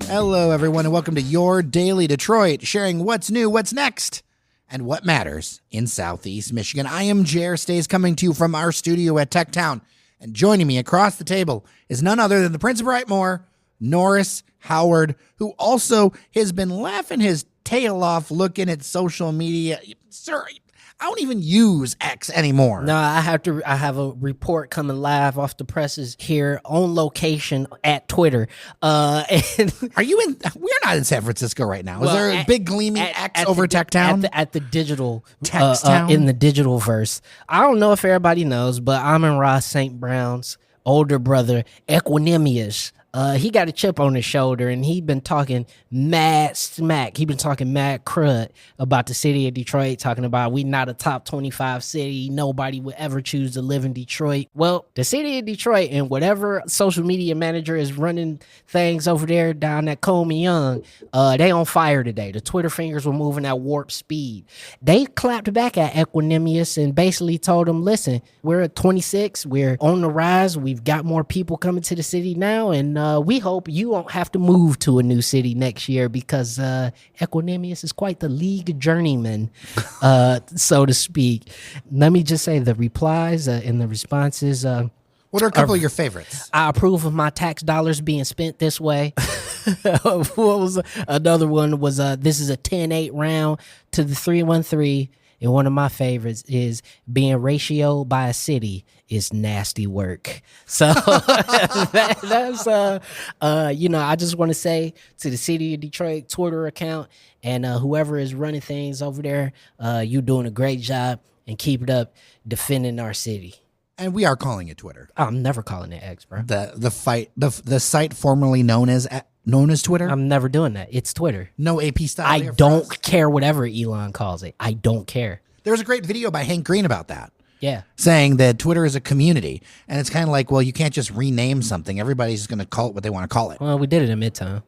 Hello, everyone, and welcome to Your Daily Detroit, sharing what's new, what's next, and what matters in Southeast Michigan. I am Jer Stays, coming to you from our studio at Techtown, and joining me across the table is none other than the Prince of Brightmoor, Norris Howard, who also has been laughing his tail off looking at social media. Sir, I don't even use X anymore. No, I have a report coming live off the presses here on location at Twitter. And Are you in? We're not in San Francisco right now. Is there a big gleaming X over Techtown? At the digital Techtown? in the digital verse. I don't know if everybody knows, but Amon Ross St. Brown's older brother, Equanimous. He got a chip on his shoulder, and he been talking mad smack. He been talking mad crud about the city of Detroit, talking about we not a top 25 city. Nobody would ever choose to live in Detroit. Well, the city of Detroit and whatever social media manager is running things over there down at Coleman Young, they on fire today. The Twitter fingers were moving at warp speed. They clapped back at Equanimous and basically told him, listen, we're at 26. We're on the rise. We've got more people coming to the city now, and we hope you won't have to move to a new city next year because Equanimous is quite the league journeyman, so to speak. Let me just say the replies and the responses. What are a couple of your favorites? I approve of my tax dollars being spent this way. What was another one was this is a 10-8 round to the 313. And one of my favorites is being ratioed by a city is nasty work. So that's I just want to say to the city of Detroit Twitter account and whoever is running things over there, you doing a great job and keep it up defending our city. And we are calling it Twitter. I'm never calling it X, bro. The site formerly known as Twitter. I'm never doing that. It's Twitter. No AP style. I don't care whatever Elon calls it. I don't care. There was a great video by Hank Green about that. Yeah. Saying that Twitter is a community. And it's kind of like, well, you can't just rename something. Everybody's going to call it what they want to call it. Well, we did it in Midtown.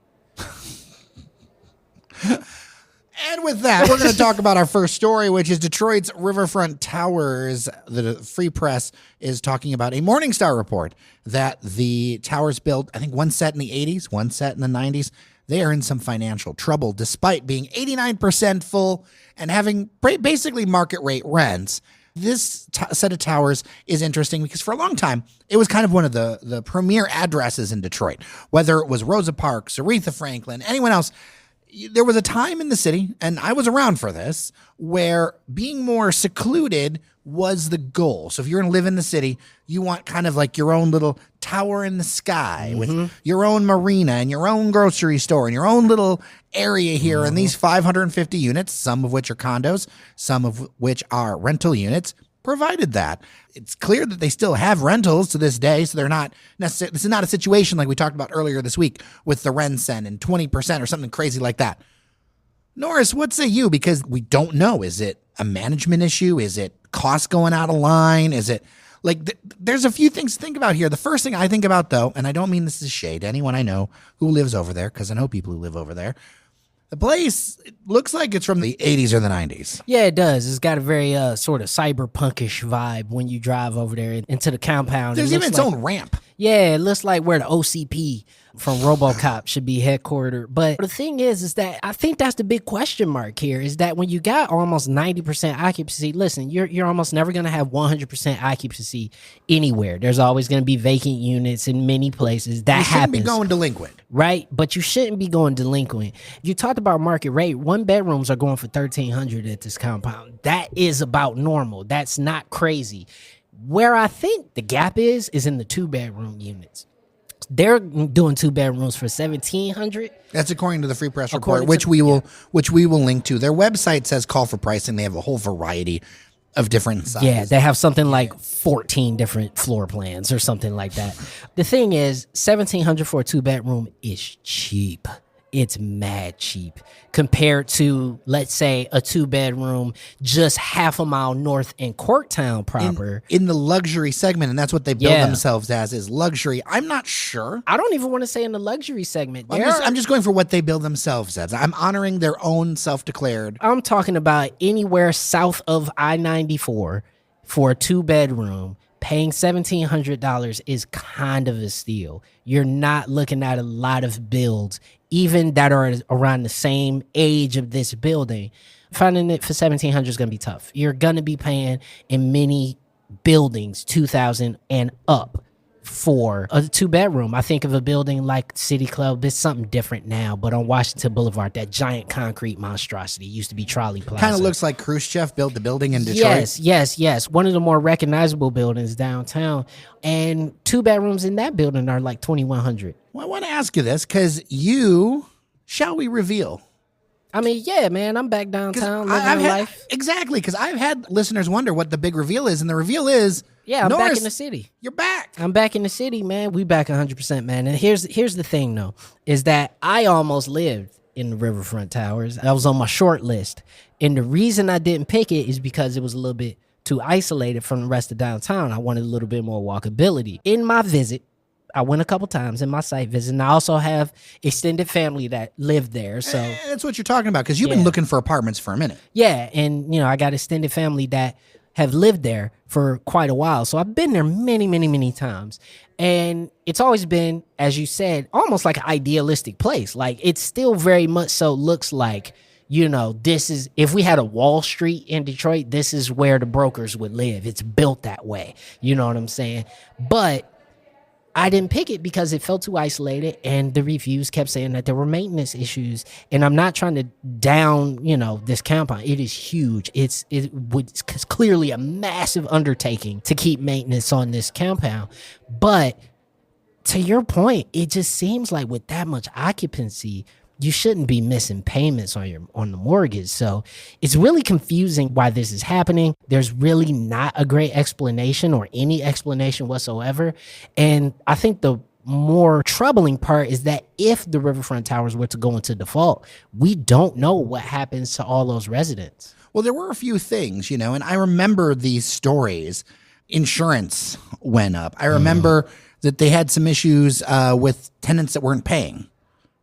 And with that, we're going to talk about our first story, which is Detroit's Riverfront Towers. The Free Press is talking about a Morningstar report that the towers built, I think one set in the 80s, one set in the 90s. They are in some financial trouble despite being 89% full and having basically market rate rents. This set of towers is interesting because for a long time, it was kind of one of the premier addresses in Detroit, whether it was Rosa Parks, Aretha Franklin, anyone else. There was a time in the city, and I was around for this, where being more secluded was the goal. So if you're going to live in the city, you want kind of like your own little tower in the sky with your own marina and your own grocery store and your own little area here. And these 550 units, some of which are condos, some of which are rental units, provided that. It's clear that they still have rentals to this day, so they're not necessarily, this is not a situation like we talked about earlier this week with the Rensen and 20% or something crazy like that. Norris, what say you? Because we don't know. Is it a management issue? Is it costs going out of line? Is it like there's a few things to think about here. The first thing I think about, though, and I don't mean this is shade to anyone I know who lives over there, because I know people who live over there. The place, it looks like it's from the 80s or the 90s. Yeah, it does. It's got a very sort of cyberpunkish vibe when you drive over there into the compound. There's even its own ramp. Yeah, it looks like where the OCP from RoboCop should be headquartered. But the thing is that I think that's the big question mark here is that when you got almost 90% occupancy, listen, you're almost never going to have 100% occupancy anywhere. There's always going to be vacant units in many places. That happens. You shouldn't be going delinquent. Right? But you shouldn't be going delinquent. You talked about market rate. One bedrooms are going for $1,300 at this compound. That is about normal. That's not crazy. Where I think the gap is in the 2-bedroom units. They're doing 2 bedrooms for $1,700. That's according to the Free Press report, which we will link to. Their website says call for pricing. They have a whole variety of different sizes. Yeah, they have something like 14 different floor plans or something like that. The thing is, $1,700 for a 2-bedroom is cheap. It's mad cheap compared to, let's say, a 2-bedroom just half a mile north in Corktown proper. In the luxury segment, and that's what they build themselves as, is luxury. I'm not sure. I don't even want to say in the luxury segment. I'm just going for what they build themselves as. I'm honoring their own self-declared. I'm talking about anywhere south of I-94 for a 2-bedroom paying $1,700 is kind of a steal. You're not looking at a lot of builds, even that are around the same age of this building. Finding it for $1,700 is going to be tough. You're going to be paying in many buildings $2,000 and up for a 2-bedroom. I think of a building like City Club. It's something different now, but on Washington Boulevard, that giant concrete monstrosity used to be Trolley Plaza. Kind of looks like Khrushchev built the building in Detroit. Yes. One of the more recognizable buildings downtown. And 2 bedrooms in that building are like $2,100. Well, I want to ask you this because shall we reveal? I mean, yeah, man, I'm back downtown living life. Exactly, because I've had listeners wonder what the big reveal is, and the reveal is, I'm Norris, back in the city. You're back. I'm back in the city, man. We back 100%, man. And here's the thing, though, is that I almost lived in the Riverfront Towers. That was on my short list. And the reason I didn't pick it is because it was a little bit too isolated from the rest of downtown. I wanted a little bit more walkability. In my visit, I went a couple times in my site visit, and I also have extended family that lived there. So that's what you're talking about, because you've been looking for apartments for a minute. Yeah, and I got extended family that have lived there for quite a while. So I've been there many, many, many times. And it's always been, as you said, almost like an idealistic place. Like, it still very much so looks like, this is, if we had a Wall Street in Detroit, this is where the brokers would live. It's built that way. You know what I'm saying? But I didn't pick it because it felt too isolated, and the reviews kept saying that there were maintenance issues. And I'm not trying to down, this compound. It is huge. It's clearly a massive undertaking to keep maintenance on this compound. But to your point, it just seems like with that much occupancy, you shouldn't be missing payments on the mortgage. So it's really confusing why this is happening. There's really not a great explanation or any explanation whatsoever. And I think the more troubling part is that if the Riverfront Towers were to go into default, we don't know what happens to all those residents. Well, there were a few things, and I remember these stories. Insurance went up. I remember that they had some issues with tenants that weren't paying,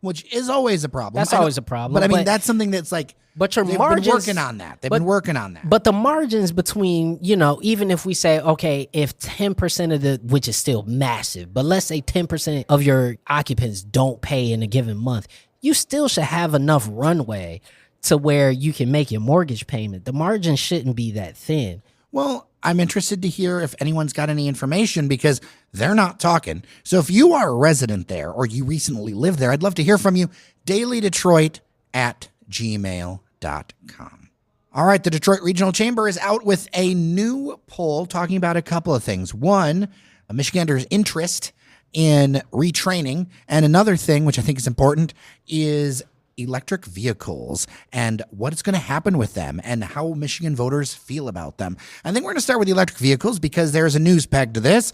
which is always a problem. That's always a problem. But I mean, that's something that's like, but your they've margins, been working on that. They've been working on that. But the margins between, even if we say, okay, if 10% of which is still massive, but let's say 10% of your occupants don't pay in a given month, you still should have enough runway to where you can make your mortgage payment. The margin shouldn't be that thin. Well, I'm interested to hear if anyone's got any information, because they're not talking. So if you are a resident there or you recently lived there, I'd love to hear from you. dailydetroit@gmail.com. All right, the Detroit Regional Chamber is out with a new poll talking about a couple of things. One, Michiganders' interest in retraining, and another thing, which I think is important, is electric vehicles and what's going to happen with them and how Michigan voters feel about them. I think we're going to start with the electric vehicles because there's a news peg to this.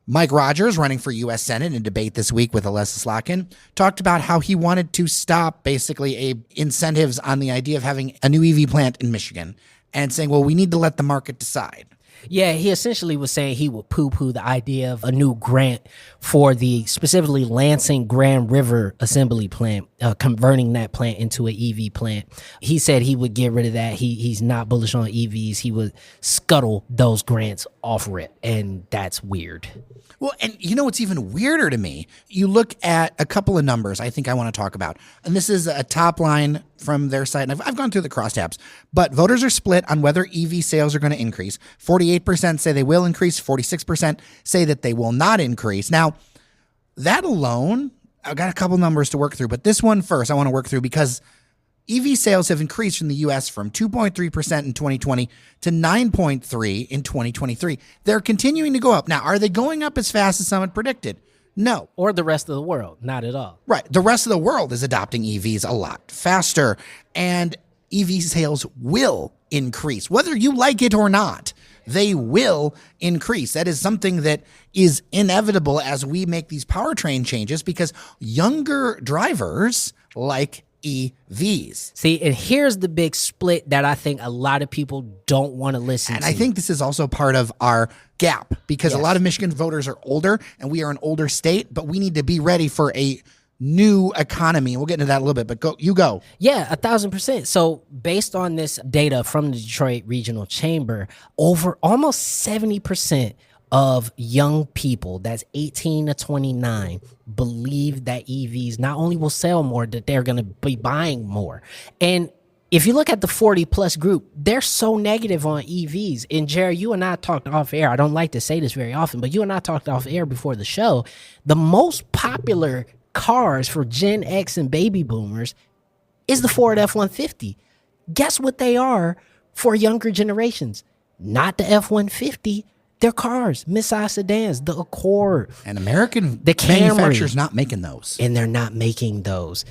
Mike Rogers, running for U.S. Senate in debate this week with Alessa Slotkin, talked about how he wanted to stop basically incentives on the idea of having a new EV plant in Michigan and saying, well, we need to let the market decide. Yeah, he essentially was saying he would poo-poo the idea of a new grant for the specifically Lansing Grand River Assembly plant, converting that plant into an EV plant. He said he would get rid of that. He's not bullish on EVs. He would scuttle those grants off rip, and that's weird. Well, and what's even weirder to me? You look at a couple of numbers I think I want to talk about. And this is a top line from their site. And I've gone through the crosstabs. But voters are split on whether EV sales are going to increase. 48% say they will increase. 46% say that they will not increase. Now, that alone, I've got a couple numbers to work through. But this one first I want to work through because EV sales have increased in the U.S. from 2.3% in 2020 to 9.3% in 2023. They're continuing to go up. Now, are they going up as fast as some had predicted? No. Or the rest of the world. Not at all. Right. The rest of the world is adopting EVs a lot faster, and EV sales will increase. Whether you like it or not, they will increase. That is something that is inevitable as we make these powertrain changes because younger drivers like EVs. See, and here's the big split that I think a lot of people don't want to listen to. And I think this is also part of our gap because a lot of Michigan voters are older and we are an older state, but we need to be ready for a new economy. We'll get into that a little bit, but go. Yeah, 1,000%. So based on this data from the Detroit Regional Chamber, over almost 70% of young people that's 18 to 29 believe that EVs not only will sell more, that they're going to be buying more. And if you look at the 40 plus group, they're so negative on EVs. And Jerry, you and I talked off air. I don't like to say this very often, but you and I talked off air before the show. The most popular cars for Gen X and baby boomers is the Ford F-150. Guess what they are for younger generations? Not the F-150. They're cars, midsize sedans, the Accord. And American the Camry. manufacturers not making those. And they're not making those.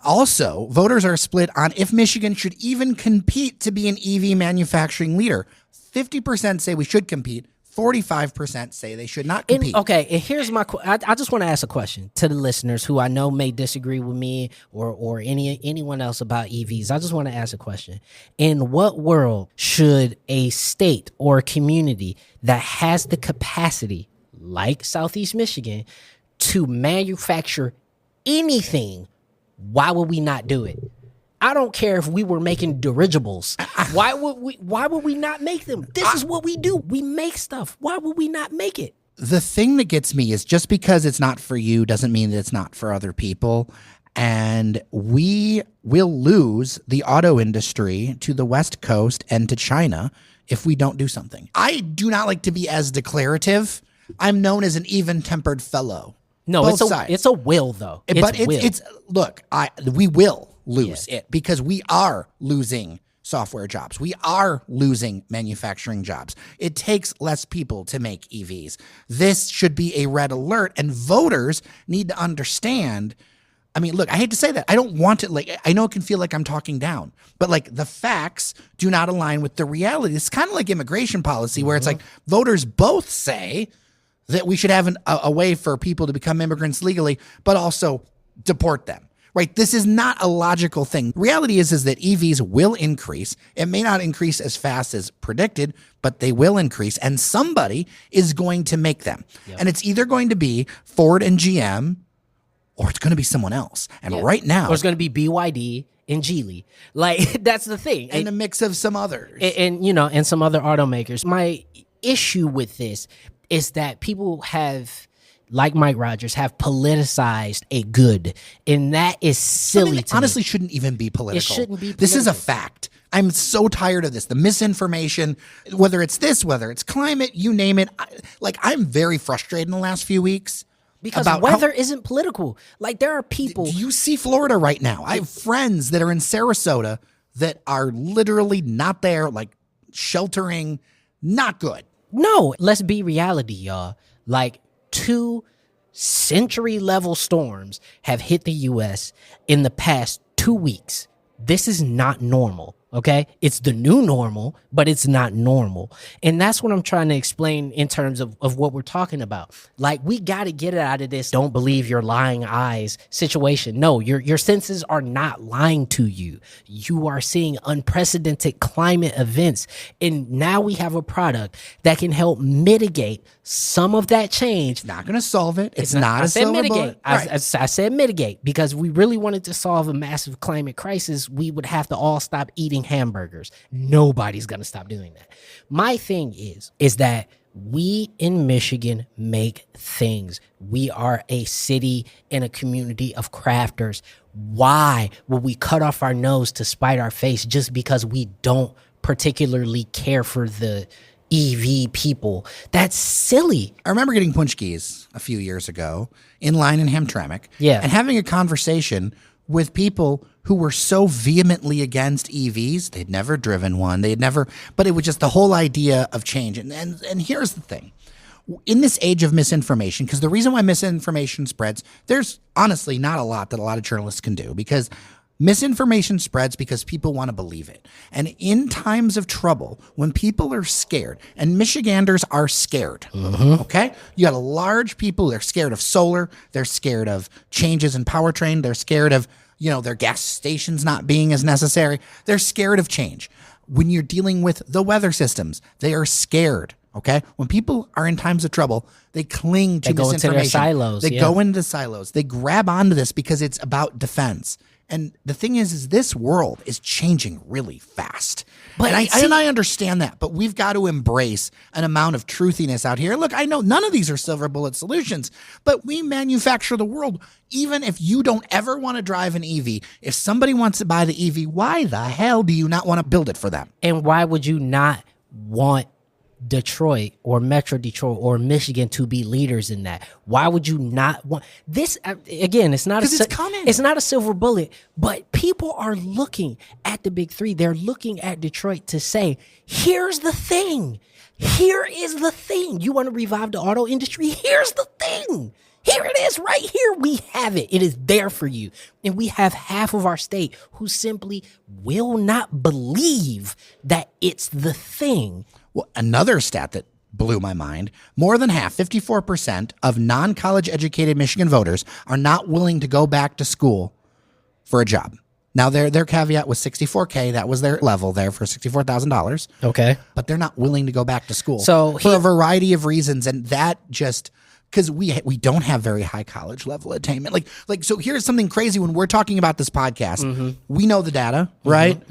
Also, voters are split on if Michigan should even compete to be an EV manufacturing leader. 50% say we should compete. 45% say they should not compete. And here's my I just want to ask a question to the listeners who I know may disagree with me or anyone else about EVs. I just want to ask a question. In what world should a state or a community that has the capacity, like Southeast Michigan, to manufacture anything, why would we not do it? I don't care if we were making dirigibles. Why would we not make them? This is what we do. We make stuff. Why would we not make it? The thing that gets me is just because it's not for you doesn't mean that it's not for other people. And we will lose the auto industry to the West Coast and to China if we don't do something. I do not like to be as declarative. I'm known as an even-tempered fellow. No, Both it's sides. a will though. We will lose it because we are losing software jobs. We are losing manufacturing jobs. It takes less people to make EVs. This should be a red alert, and voters need to understand. I mean, look, I hate to say that. I don't want to, I know it can feel like I'm talking down, but the facts do not align with the reality. It's kind of like immigration policy where it's like voters both say that we should have a way for people to become immigrants legally, but also deport them. Right? This is not a logical thing. Reality is that EVs will increase. It may not increase as fast as predicted, but they will increase, and somebody is going to make them. Yep. And it's either going to be Ford and GM, or it's going to be someone else. And right now, or it's going to be BYD and Geely. That's the thing. And a mix of some others. And some other automakers. My issue with this is that people have, like Mike Rogers, have politicized a good, and that is silly. Honestly, shouldn't even be political. It shouldn't be political. This is a fact. I'm so tired of this. The misinformation, whether it's this, whether it's climate, you name it. I'm very frustrated in the last few weeks. Because weather isn't political. There are people. Do you see Florida right now? I have friends that are in Sarasota that are literally not there, sheltering, not good. No, let's be reality, y'all. 2 century-level storms have hit the U.S. in the past 2 weeks. This is not normal, okay? It's the new normal, but it's not normal. And that's what I'm trying to explain in terms of what we're talking about. We got to get it out of this don't believe your lying eyes situation. No, your senses are not lying to you. You are seeing unprecedented climate events. And now we have a product that can help mitigate some of that change. Not going to solve it. It's not a silver bullet. I said mitigate because we really wanted to solve a massive climate crisis. We would have to all stop eating hamburgers. Nobody's going to stop doing that. My thing is that we in Michigan make things. We are a city and a community of crafters. Why would we cut off our nose to spite our face just because we don't particularly care for the EV people? That's silly. I remember getting punchkis a few years ago in line in Hamtramck and having a conversation with people who were so vehemently against EVs. They'd never driven one. But it was just the whole idea of change. And here's the thing. In this age of misinformation, because the reason why misinformation spreads, there's honestly not a lot that a lot of journalists can do, because misinformation spreads because people want to believe it. And in times of trouble, when people are scared, and Michiganders are scared, okay? You got a large people, they're scared of solar, they're scared of changes in powertrain, they're scared of, their gas stations not being as necessary. They're scared of change. When you're dealing with the weather systems, they are scared. Okay, when people are in times of trouble, they cling to misinformation. They go into their silos. They go into silos. They grab onto this because it's about defense. And the thing is this world is changing really fast. But and I understand that, but we've got to embrace an amount of truthiness out here. Look, I know none of these are silver bullet solutions, but we manufacture the world. Even if you don't ever want to drive an EV, if somebody wants to buy the EV, why the hell do you not want to build it for them? And why would you not want Detroit or Metro Detroit or Michigan to be leaders in that? Why would you not want this? Again, it's not it's coming. It's not a silver bullet, but people are looking at the big three. They're looking at Detroit to say, here's the thing. Here is the thing. You want to revive the auto industry? Here's the thing. Here it is right here. We have it. It is there for you. And we have half of our state who simply will not believe that it's the thing. Well, another stat that blew my mind, more than half, 54% of non-college educated Michigan voters are not willing to go back to school for a job. Now, their caveat was $64K. That was their level there for $64,000. Okay. But they're not willing to go back to school So for a variety of reasons. And that just... because we don't have very high college level attainment. Like so here's something crazy when we're talking about this podcast. We know the data, right?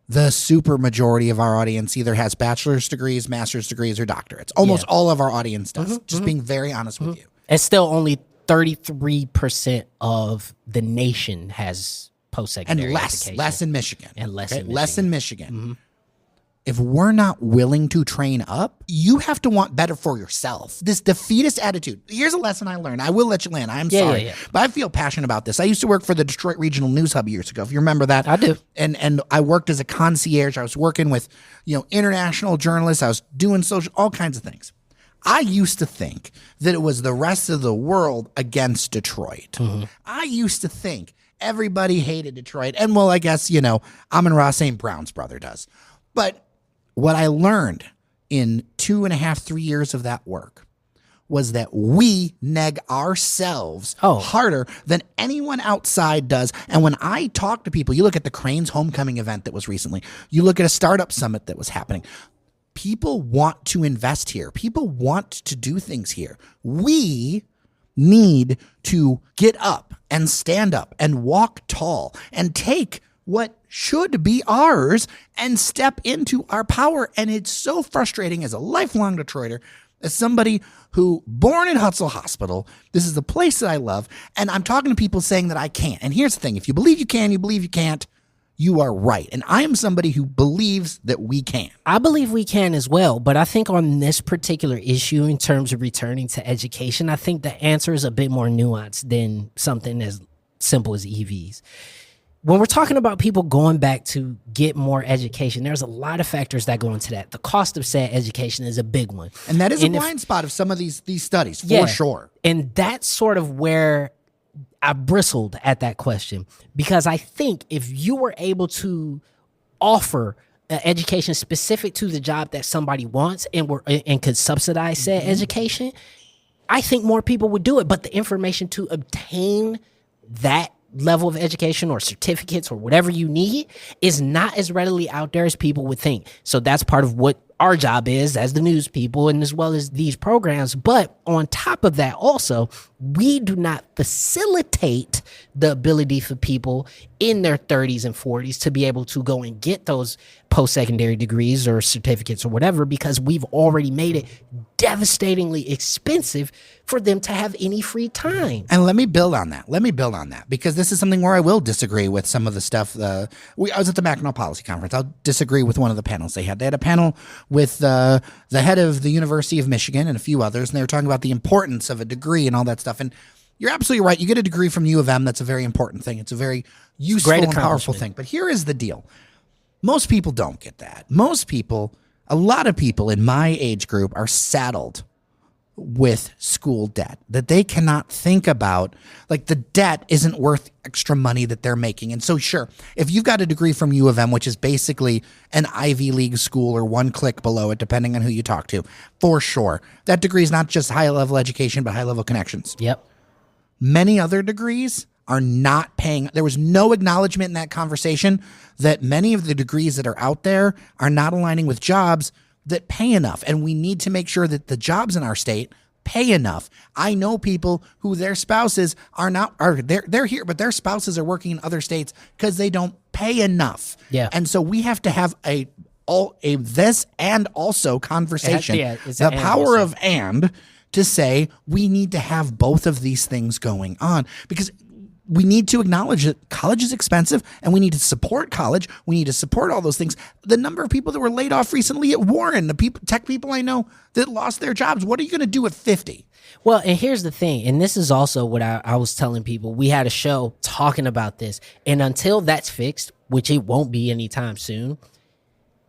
The super majority of our audience either has bachelor's degrees, master's degrees, or doctorates. Almost all of our audience does, just being very honest with you. And still only 33% of the nation has post-secondary education. Less in Michigan. And less okay? in Michigan. Less in Michigan. If we're not willing to train up, you have to want better for yourself. This defeatist attitude. Here's a lesson I learned. I will let you land. I'm sorry. But I feel passionate about this. I used to work for the Detroit Regional News Hub years ago, if you remember that. I do. And I worked as a concierge. I was working with, international journalists. I was doing all kinds of things. I used to think that it was the rest of the world against Detroit. I used to think everybody hated Detroit. And well, I guess, Amon-Ra St. Brown's brother does. But what I learned in 2.5, 3 years of that work was that we neg ourselves harder than anyone outside does. And when I talk to people, you look at the Cranes homecoming event that was recently, you look at a startup summit that was happening. People want to invest here. People want to do things here. We need to get up and stand up and walk tall and take what should be ours and step into our power. And it's so frustrating as a lifelong Detroiter, as somebody who born in Hutzel Hospital. This is the place that I love. And I'm talking to people saying that I can't. And here's the thing. If you believe you can, you believe you can't, you are right. And I am somebody who believes that we can. I believe we can as well. But I think on this particular issue, in terms of returning to education, I think the answer is a bit more nuanced than something as simple as EVs. When we're talking about people going back to get more education, there's a lot of factors that go into that. The cost of said education is a big one. And that is a blind spot of some of these studies, for sure. And that's sort of where I bristled at that question. Because I think if you were able to offer education specific to the job that somebody wants and could subsidize said education, I think more people would do it. But the information to obtain that level of education or certificates or whatever you need is not as readily out there as people would think. So that's part of what our job is as the news people and as well as these programs. But on top of that also, we do not facilitate the ability for people in their 30s and 40s to be able to go and get those post-secondary degrees or certificates or whatever, because we've already made it devastatingly expensive for them to have any free time. And let me build on that. Because this is something where I will disagree with some of the stuff. I was at the Mackinac Policy Conference. I'll disagree with one of the panels they had. They had a panel with the head of the University of Michigan and a few others, and they were talking about the importance of a degree and all that stuff. And you're absolutely right. You get a degree from U of M. That's a very important thing. It's a very useful and powerful thing. But here is the deal. Most people don't get that. A lot of people in my age group are saddled with school debt that they cannot think about. Like, the debt isn't worth extra money that they're making. And so, sure, if you've got a degree from U of M, which is basically an Ivy League school or one click below it, depending on who you talk to, for sure, that degree is not just high-level education, but high-level connections. Yep. Many other degrees are not paying. There was no acknowledgement in that conversation that many of the degrees that are out there are not aligning with jobs that pay enough. And we need to make sure that the jobs in our state pay enough. I know people who their spouses they're here, but their spouses are working in other states because they don't pay enough. Yeah. And so we have to have a this and also conversation. It's the an power and of and to say we need to have both of these things going on, because we need to acknowledge that college is expensive and we need to support college. We need to support all those things. The number of people that were laid off recently at Warren, the tech people I know that lost their jobs, what are you going to do at 50? Well, and here's the thing, and this is also what I was telling people. We had a show talking about this, and until that's fixed, which it won't be anytime soon,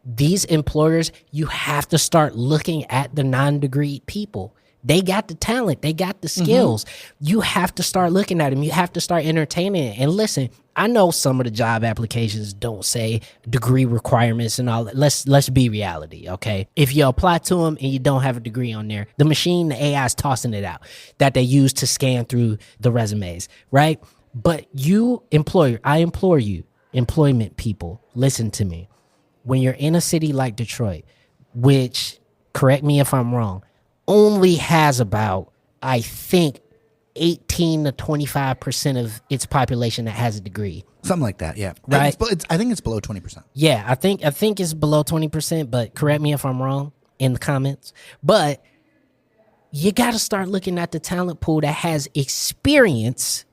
these employers, you have to start looking at the non-degree people. They got the talent. They got the skills. You have to start looking at them. You have to start entertaining it. And listen, I know some of the job applications don't say degree requirements and all that. Let's be reality, okay? If you apply to them and you don't have a degree on there, the machine, the AI is tossing it out that they use to scan through the resumes, right? But you, employer, I implore you, employment people, listen to me. When you're in a city like Detroit, which, correct me if I'm wrong, only has about, I think, 18 to 25% of its population that has a degree. Something like that, yeah. Right. I think it's below 20%. Yeah, I think it's below 20%, but correct me if I'm wrong in the comments. But you got to start looking at the talent pool that has experience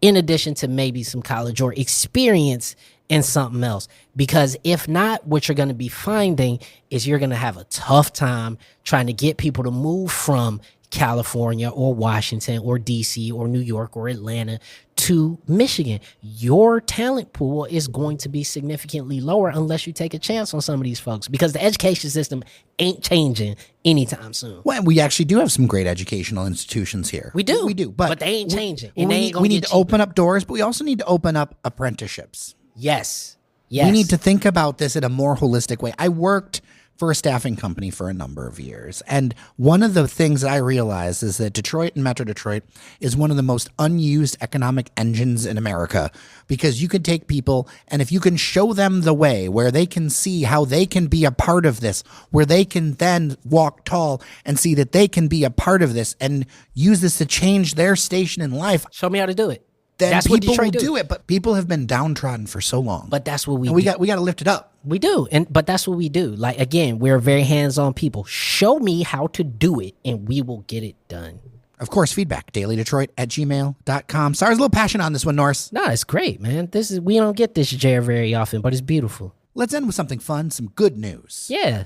in addition to maybe some college or experience in something else. Because if not, what you're going to be finding is you're going to have a tough time trying to get people to move from California or Washington or DC or New York or Atlanta to Michigan. Your talent pool is going to be significantly lower unless you take a chance on some of these folks, because the education system ain't changing anytime soon. Well, we actually do have some great educational institutions here. We do. But they ain't changing. We need to open up doors, but we also need to open up apprenticeships. Yes. We need to think about this in a more holistic way. I worked for a staffing company for a number of years, and one of the things I realized is that Detroit and Metro Detroit is one of the most unused economic engines in America, because you can take people, and if you can show them the way where they can see how they can be a part of this, where they can then walk tall and see that they can be a part of this and use this to change their station in life. Show me how to do it. Then That's people what will Detroit do it, but people have been downtrodden for so long. But that's what we do. We got to lift it up. We do. But that's what we do. Like, again, we're very hands-on people. Show me how to do it, and we will get it done. Of course, feedback, dailydetroit@gmail.com. Sorry, there's a little passion on this one, Norse. No, it's great, man. We don't get this Jer very often, but it's beautiful. Let's end with something fun, some good news. Yeah.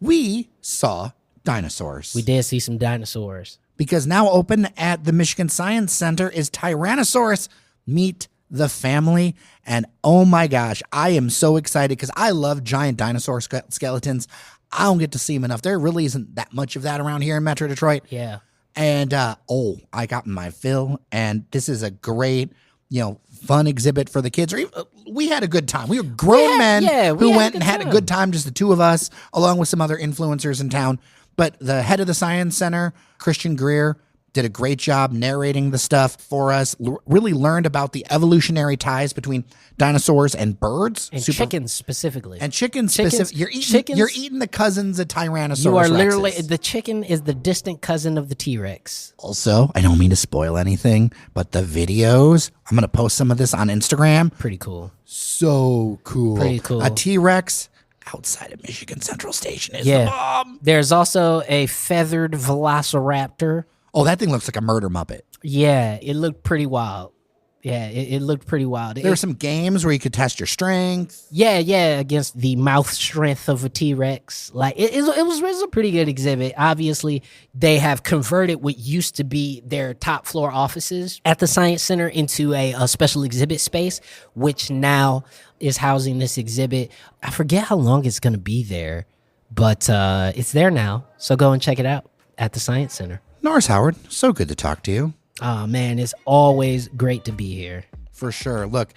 We saw dinosaurs. We did see some dinosaurs. Because now open at the Michigan Science Center is Tyrannosaurs Meet the Family. And oh my gosh, I am so excited because I love giant dinosaur skeletons. I don't get to see them enough. There really isn't that much of that around here in Metro Detroit. Yeah. And I got my fill. And this is a great, fun exhibit for the kids. We had a good time. We were grown men who went and had a good time, just the two of us, along with some other influencers in town. But the head of the Science Center, Christian Greer, did a great job narrating the stuff for us. Really learned about the evolutionary ties between dinosaurs and birds. And chickens specifically. And chickens specifically. You're eating the cousins of Tyrannosaurus You are Rexes. literally, the chicken is the distant cousin of the T-Rex. Also, I don't mean to spoil anything, but the videos, I'm going to post some of this on Instagram. Pretty cool. So cool. Pretty cool. A T-Rex outside of Michigan Central Station is the bomb. There's also a feathered velociraptor. Oh, that thing looks like a murder Muppet. Yeah, it looked pretty wild. Yeah, it looked pretty wild. There were some games where you could test your strength. Yeah, against the mouth strength of a T-Rex. Like it was a pretty good exhibit. Obviously, they have converted what used to be their top floor offices at the Science Center into a special exhibit space, which now is housing this exhibit. I forget how long it's going to be there, but it's there now. So go and check it out at the Science Center. Norris Howard, so good to talk to you. Oh, man, it's always great to be here. For sure. Look,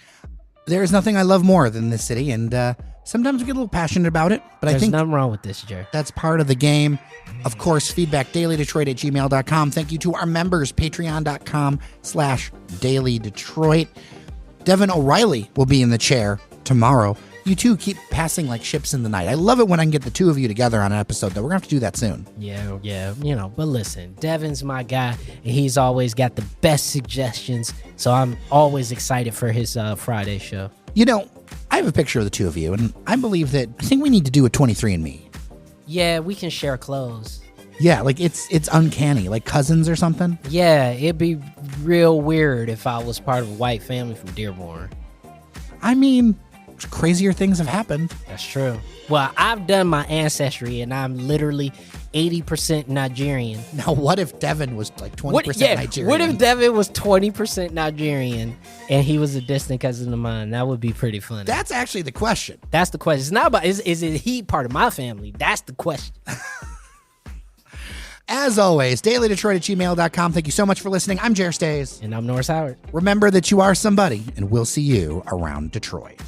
there's nothing I love more than this city, and sometimes we get a little passionate about it, but There's I think nothing wrong with this, Jer. That's part of the game. Of course, feedback, dailydetroit@gmail.com. Thank you to our members, patreon.com/dailydetroit. Devin O'Reilly will be in the chair tomorrow. You two keep passing like ships in the night. I love it when I can get the two of you together on an episode, though. We're going to have to do that soon. Yeah. But listen, Devin's my guy, and he's always got the best suggestions, so I'm always excited for his Friday show. I have a picture of the two of you, and I believe that I think we need to do a 23andMe. Yeah, we can share clothes. Yeah, like it's uncanny, like cousins or something. Yeah, it'd be real weird if I was part of a white family from Dearborn. I mean, crazier things have happened. That's true. Well, I've done my ancestry, and I'm literally 80% Nigerian. Now, what if Devin was like 20% Nigerian? What if Devin was 20% Nigerian and he was a distant cousin of mine? That would be pretty funny. That's actually the question. That's the question. It's not about is it he part of my family? That's the question. As always, dailydetroit@gmail.com. Thank you so much for listening. I'm Jer Stays. And I'm Norris Howard. Remember that you are somebody, and we'll see you around Detroit.